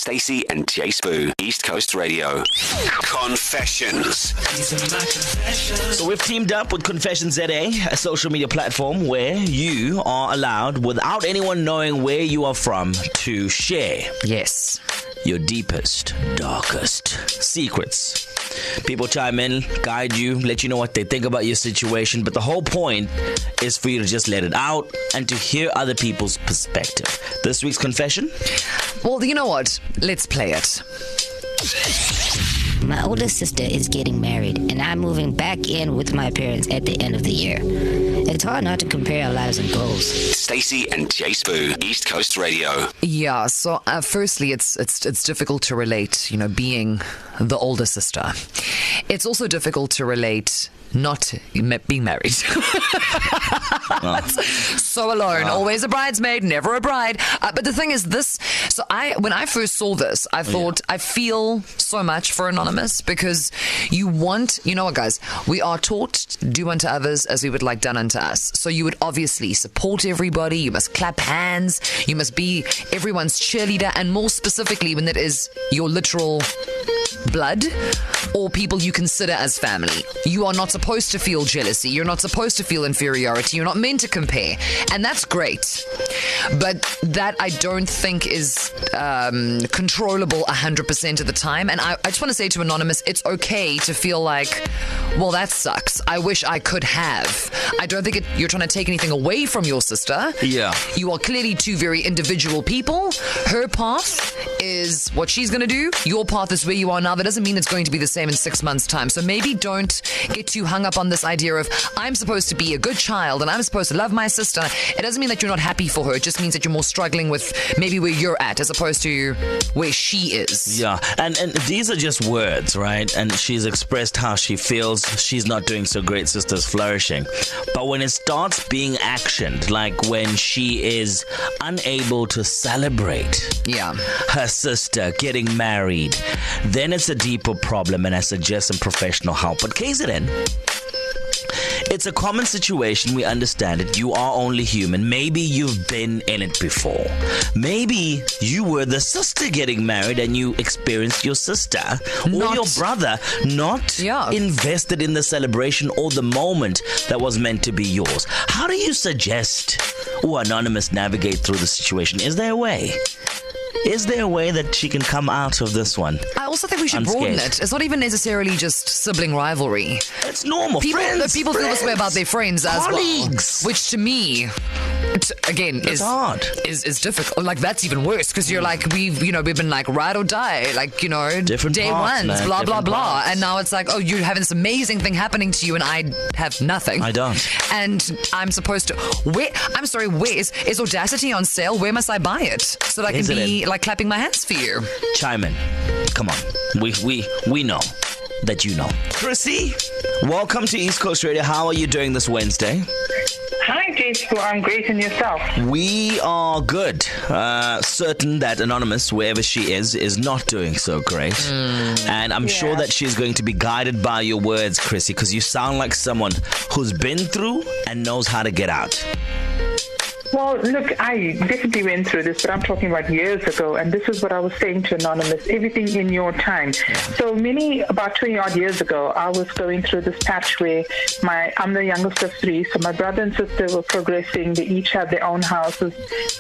Stacey and Jay Spoo, East Coast Radio. Confessions. So we've teamed up with Confessions.za, a social media platform where you are allowed, without anyone knowing where you are from, to share. Yes. Your deepest, darkest secrets. People chime in, guide you, let you know what they think about your situation, but the whole point is for you to just let it out and to hear other people's perspective. This week's confession? Well, you know what? Let's play it. My older sister is getting married, and I'm moving back in with my parents at the end of the year. It's hard not to compare our lives and goals. Stacey and Jay Spoo, East Coast Radio. Yeah, so firstly, it's difficult to relate, being the older sister. It's also difficult to relate not being married. So alone, always a bridesmaid, never a bride. But the thing is this, when I first saw this, I thought, I feel so much for Anonymous, because you know what, guys, we are taught do unto others as we would like done unto us. So you would obviously support everybody, you must clap hands, you must be everyone's cheerleader, and more specifically when it is your literal blood or people you consider as family. You are not supposed to feel jealousy. You're not supposed to feel inferiority. You're not meant to compare. And that's great. But that I don't think is controllable 100% of the time. And I just want to say to Anonymous, it's okay to feel like, well, that sucks. I wish I could have. I don't think you're trying to take anything away from your sister. Yeah. You are clearly two very individual people. Her path is what she's going to do. Your path is where you are now. That doesn't mean it's going to be the same in 6 months' time. So maybe don't get too hung up on this idea of, I'm supposed to be a good child and I'm supposed to love my sister. It doesn't mean that you're not happy for her. It just means that you're more struggling with maybe where you're at as opposed to where she is. Yeah, and these are just words, right? And she's expressed how she feels. She's not doing so great, sister's flourishing. But when it starts being actioned, like when she is unable to celebrate her sister getting married, then it's a deeper problem, and I suggest some professional help. But KZN, it's a common situation. We understand it. You are only human. Maybe you've been in it before. Maybe you were the sister getting married and you experienced your sister or your brother not invested in the celebration or the moment that was meant to be yours. How do you suggest Anonymous navigate through the situation? Is there a way? Is there a way that she can come out of this one? I also think we should broaden it. It's not even necessarily just sibling rivalry. It's normal. People feel this way about their friends as colleagues. Well. Which to me, is hard. Is difficult. Like, that's even worse, because you're like, we've been like ride or die, like, different day parts, ones, blah, blah, blah. Parts. And now it's like, oh, you're having this amazing thing happening to you and I have nothing. I don't. And I'm supposed to, where is Audacity on sale? Where must I buy it? So that I can be like clapping my hands for you. Chime in. Come on. We know that you know. Chrissy, welcome to East Coast Radio. How are you doing this Wednesday? Hi, Jason. I'm great, and yourself? We are good. Certain that Anonymous, wherever she is not doing so great. And I'm sure that she's going to be guided by your words, Chrissy, because you sound like someone who's been through and knows how to get out. Well, look, I definitely went through this, but I'm talking about years ago, and this is what I was saying to Anonymous, everything in your time. So about 20-odd years ago, I was going through this patch where I'm the youngest of three, so my brother and sister were progressing. They each had their own houses.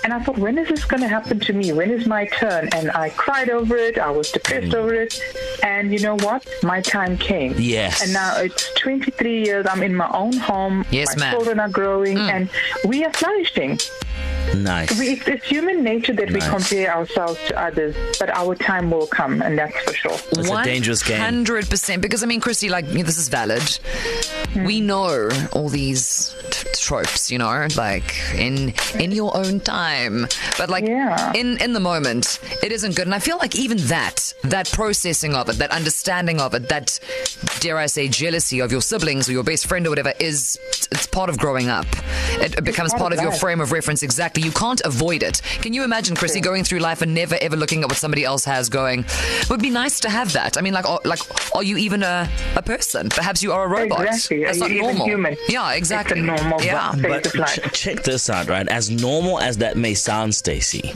And I thought, when is this going to happen to me? When is my turn? And I cried over it. I was depressed over it. And you know what? My time came. Yes. And now it's 23 years. I'm in my own home. Yes, my children are growing, and we are flourishing. Nice. It's human nature that we compare ourselves to others, but our time will come, and that's for sure. It's a dangerous game. 100%. Because, Christy, this is valid. We know all these tropes, like in your own time. But in the moment, it isn't good. And I feel like even that processing of it, that understanding of it, that dare I say, jealousy of your siblings or your best friend or whatever it's part of growing up. It becomes part of your frame of reference. Exactly. You can't avoid it. Can you imagine, Chrissy, going through life and never ever looking at what somebody else has going? It would be nice to have that. I mean, are you even a person? Perhaps you are a robot. Exactly. That's not normal. Human? Yeah, exactly. It's a normal But phase of life. check this out, right? As normal as that may sound, Stacey,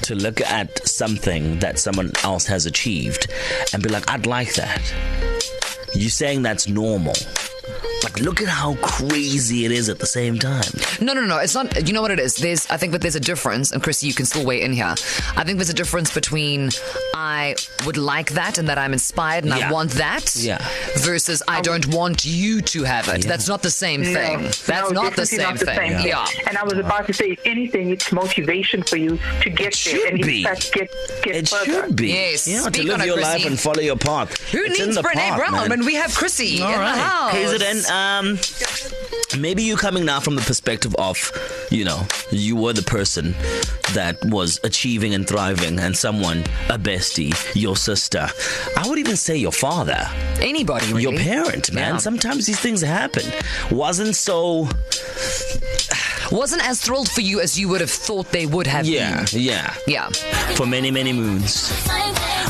to look at something that someone else has achieved and be like, I'd like that. You're saying that's normal. But look at how crazy it is at the same time. No. It's not. You know what it is? I think that there's a difference, and Chrissy, you can still weigh in here. I think there's a difference between I would like that and that I'm inspired and I want that versus I don't want you to have it. That's not the same thing. That's not the same thing. Yeah. And I was about to say, if anything, it's motivation for you to get there. And in fact, get It further. should be. Yes. Yeah, to Speak live on it, your Chrissy. life and follow your path. Who It's in needs the Brené path, Brown man. when we have Chrissy All in the right. house? KZN, maybe you coming now from the perspective of, you were the person that was achieving and thriving and someone, a bestie, your sister. I would even say your father. Anybody, really. Your parent, man. Yeah. Sometimes these things happen. Wasn't as thrilled for you as you would have thought they would have been. Yeah. For many, many moons,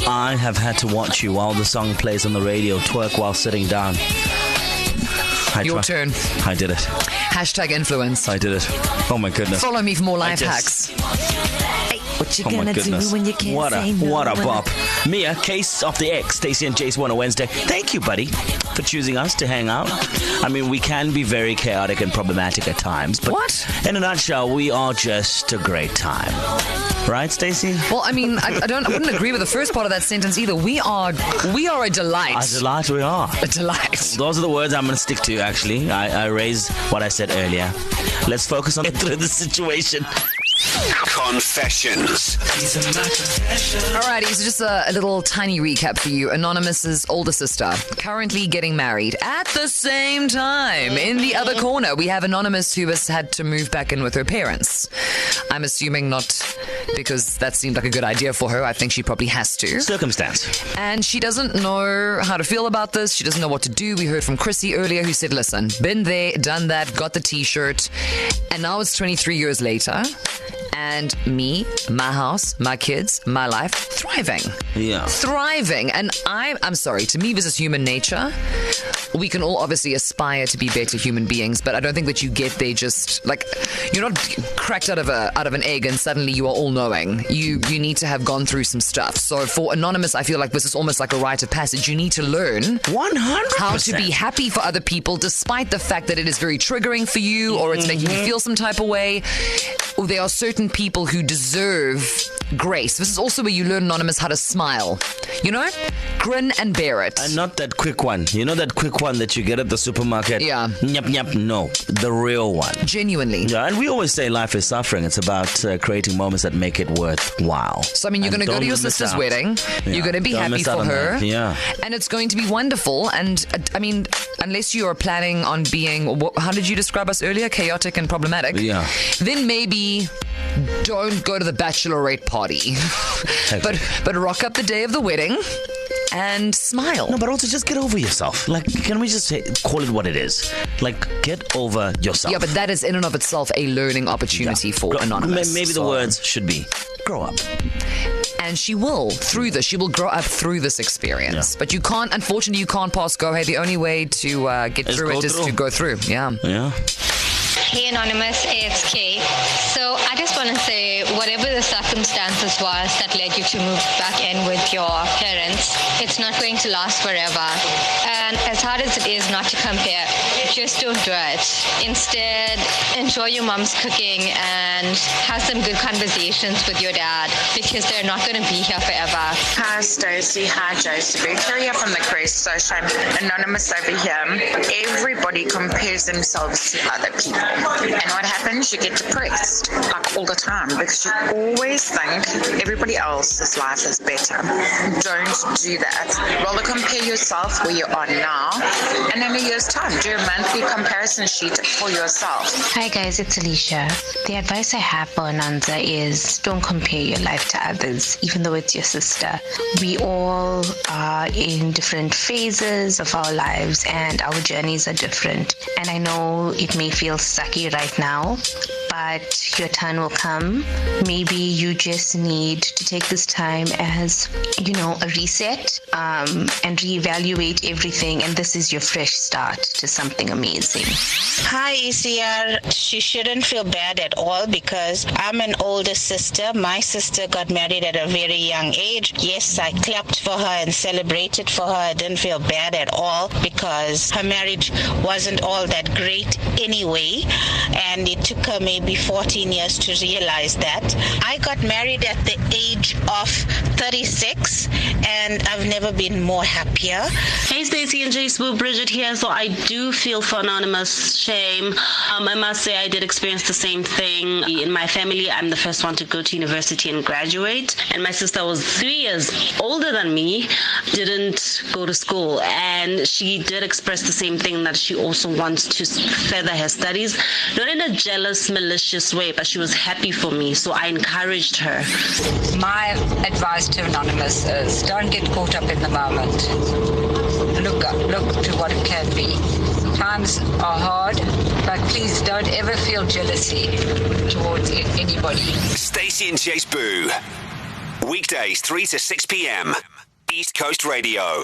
I have had to watch you while the song plays on the radio, twerk while sitting down. Your turn. I did it. Hashtag influence. I did it. Oh my goodness. Follow me for more life hacks. What you Oh my gonna goodness. do when you can't What say no? a bop. Mia, Case of the X, Stacey and Jace on a Wednesday. Thank you, buddy, for choosing us to hang out. I mean, we can be very chaotic and problematic at times, but in a nutshell, we are just a great time. Right, Stacey? Well, I mean, I wouldn't agree with the first part of that sentence either. We are a delight. A delight we are. A delight. Those are the words I'm going to stick to, actually. I raised what I said earlier. Let's focus on through the situation. Confessions. Alrighty, so just a little tiny recap for you. Anonymous's older sister, currently getting married at the same time. In the other corner, we have Anonymous, who has had to move back in with her parents. I'm assuming not because that seemed like a good idea for her. I think she probably has to. Circumstance. And she doesn't know how to feel about this. She doesn't know what to do. We heard from Chrissy earlier, who said, listen, been there, done that, got the t-shirt. And now it's 23 years later. And me, my house, my kids, my life, thriving. Yeah. Thriving. And I'm sorry, to me, this is human nature. We can all obviously aspire to be better human beings, but I don't think that you get there just like you're not cracked out of an egg and suddenly you are all knowing. You need to have gone through some stuff. So for Anonymous, I feel like this is almost like a rite of passage. You need to learn 100% how to be happy for other people, despite the fact that it is very triggering for you or it's making you feel some type of way. Or there are certain people who deserve grace. This is also where you learn, Anonymous, how to smile. Grin and bear it. And not that quick one. You know that quick one that you get at the supermarket? Yeah. Nyap, nyap. No, the real one. Genuinely. Yeah, and we always say life is suffering. It's about creating moments that make it worthwhile. So, I mean, you're going to go to your sister's wedding. Yeah. You're going to be Don't happy miss out for on her. that. Yeah. And it's going to be wonderful. And, I mean, unless you are planning on being, how did you describe us earlier? Chaotic and problematic. Yeah. Then maybe don't go to the bachelorette party. But rock up the day of the wedding and smile. No, but also just get over yourself. Like, can we just call it what it is? Like, get over yourself. Yeah, but that is in and of itself a learning opportunity for Anonymous. Maybe the words should be, grow up. And she will, through this. She will grow up through this experience. Yeah. But unfortunately, you can't pass go. Hey, the only way to get through it is to go through. Yeah. Yeah. Hey Anonymous, it's Kay. So I just want to say, whatever the circumstances was that led you to move back in with your parents, it's not going to last forever. And as hard as it is not to compare, just don't do it. Instead, enjoy your mom's cooking and have some good conversations with your dad, because they're not going to be here forever. Hi Stacey, hi Josephine. Here from the Cruise Social, Anonymous over here. Everybody compares themselves to other people. And what happens? You get depressed. Like all the time because you always think everybody else's life is better. Don't do that. Rather compare yourself where you are now, and in a year's time, do a monthly comparison sheet for yourself. Hi guys, it's Alicia. The advice I have for Ananza is don't compare your life to others, even though it's your sister. We all are in different phases of our lives and our journeys are different. And I know it may feel sucky right now, but your turn will come. Maybe you just need to take this time as, a reset and reevaluate everything. And this is your fresh start to something amazing. Hi, ECR. She shouldn't feel bad at all because I'm an older sister. My sister got married at a very young age. Yes, I clapped for her and celebrated for her. I didn't feel bad at all because her marriage wasn't all that great anyway. And it took her maybe 14 years to realize that. I got married at the age of 36 and I've never been more happier. Hey Stacey and J Spoo, Bridget here. So I do feel for Anonymous shame. I must say I did experience the same thing. In my family, I'm the first one to go to university and graduate. And my sister was 3 years older than me, didn't go to school. And she did express the same thing, that she also wants to further her studies. Not in a jealous, malicious way, but she was happy for me. So I encouraged her. My advice to Anonymous is don't get caught up in the moment. Look to what it can be. Times are hard, but please don't ever feel jealousy towards anybody. Stacey and J Spoo. Weekdays 3 to 6 p.m. East Coast Radio.